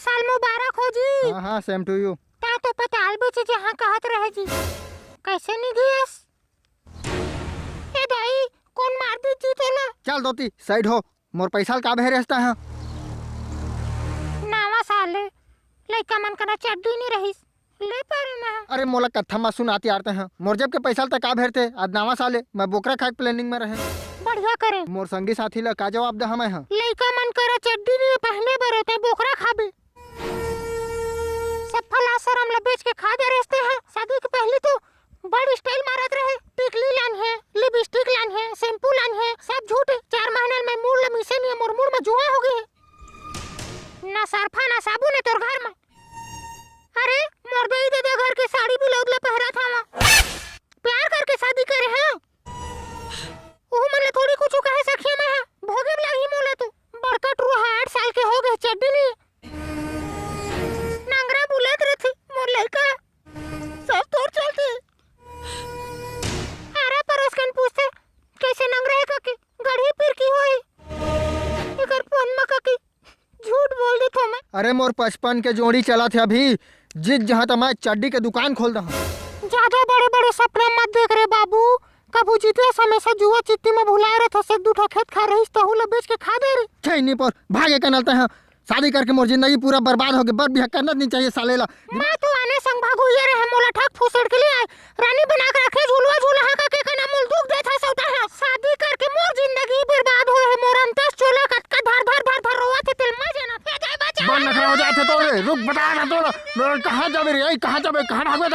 साल मुबारक हो जी। हाँ हाँ सेम टू यू। ता तो पताल बेचे जहाँ कहत रहे जी। कैसे निगियस? ए भाई कौन मार दी जी तोला? चल दोती साइड हो, मोर पैसा का भेरे रहता है। नावा साले लइका मन कना चड्डी नहीं रहीस ले पारे मैं। अरे मोला कथा मा सुनाती आते हैं, मोर जेब के पैसा तक का भेरते आज नावा साले मैं बोकरा खाए प्लानिंग में रहे। बढ़िया करे मोर संगी साथी ला का जवाब दे हमें हां। लइका मन करा चड्डी नहीं पहने बर होते बोकरा खाबे। सब फला शरम ला बेच के खा दे रहते हैं। शादी के पहले तो बड़ी स्टाइल मारत रहे, टिकली लान है, लिपस्टिक लान है, शैम्पू लान है, सब झूठे। 4 महीने में मूड ला मिसे नहीं, मोर मूड में जुआ हो गई है। ना सरफा ना साबुन है तोर घर में। अरे मोर दे घर के साड़ी ब्लाउज ला पहरा था वहाँ। प्यार करके शादी करे हैं। ओह मन ले थोड़ी कुछ कहे सखिया में है भोगे लगी मोला तो बड़का ट्रू 8 साल के हो गए चड्डी नहीं नंगरा बुलेत रहती मोर लड़का सब तोड़ चलते। अरे परोसकन पूछते कैसे नंगरा है काकी गड़ी पीर की होई इकर फोन में काकी झूठ बोल दी तो मैं। अरे मोर 55 के जोड़ी चला थे अभी जिस जहाँ तो मैं चड्डी के दुकान खोल दहा। ज्यादा बड़े बड़े सपने मत देख रे बाबू। कबू जीते समय से जुआ चित्ती में भुला रहे थे, एक दूठा खेत खा रही तो हुला बेच के खा दे रे। छैनी पर भागे के नलते हैं, शादी करके मोर जिंदगी पूरा बर्बाद हो गई। बर भी करना नहीं चाहिए साले ला। मैं तो आने संग भागू ये रहे मोला ठक फुसड़ के लिए रानी बना के रखे झूलवा झूला हा के कना मोल दुख देता सौता है। शादी करके मोर जिंदगी बर्बाद हो है। मोर अंतस चोला कटका धर रोवा थे तिल में जाना फे जाए बचा बन नखरा हो जाते तो रे रुक बता ना तो कहां जाबे रे कहां जाबे कहां भागबे त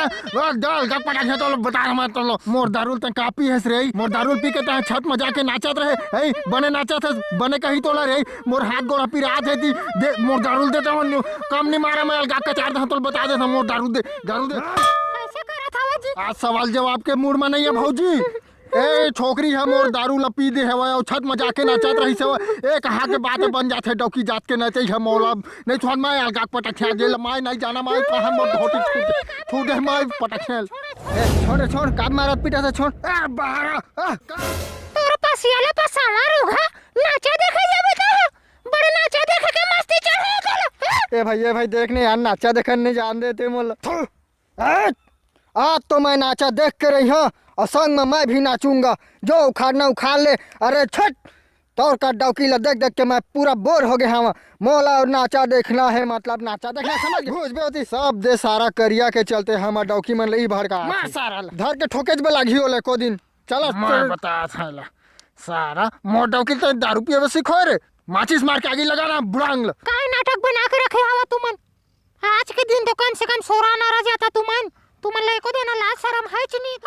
दल गप पटा के तो बता हम तो मोर दारूल त कापी है रे। मोर दारूल पी के त छत में जाके नाचत रहे ए बने नाचत है बने कही तोला रे। मोर हाथ गोड़ा पिरात है दे मोर दारूल देता हूं कम नहीं मारा मैं अलगा कचार दे तो बता दे मोर दारू दे कैसे करा था जी। आज सवाल जवाब के मूड में नहीं है भौजी। ए छोकरी है मोर दारू ला पी दे है और छत में जाके नाचत रही से ए कहा के बात बन जाते डौकी जात के नाचे है मौला नहीं छोड़ मैं अलगा पटखिया गेल मैं नहीं जाना मैं कहां मोर धोती छूट है मैं पटखेल ए छोड़ काब मारत पीटा से छोड़ ए बाहर तोर पास याले पास हमार होगा नाचा देखे जाबे तो बड़े नाचा देखे के मस्ती चढ़े चलो। ए भाई देखने यार नाचा देखने नहीं जान देते मोला। आज तो मैं नाचा देख के रही हूँ और संग में मैं भी नाचूंगा जो उखाड़ना उखाड़ ले। अरे छट तौर का डौकी ला देख देख के मैं पूरा बोर हो गया हूँ। मोला और नाचा देखना है मतलब नाचा देखना समझ घुस बे होती सब दे सारा करिया के चलते हम डौकी मन ले भड़का मार सारा धर के ठोकेज में लागी होले को दिन चलो मैं बता था सारा मोर डौकी तो दारू पिए सिखो रे माचिस मार के आगे लगाना बुढ़ांग काय नाटक बना के रखे हवा तुमन। आज के दिन तो कम से कम सोरा ना रह जाता तुमन ले को देना लाज शर्म है च नहीं।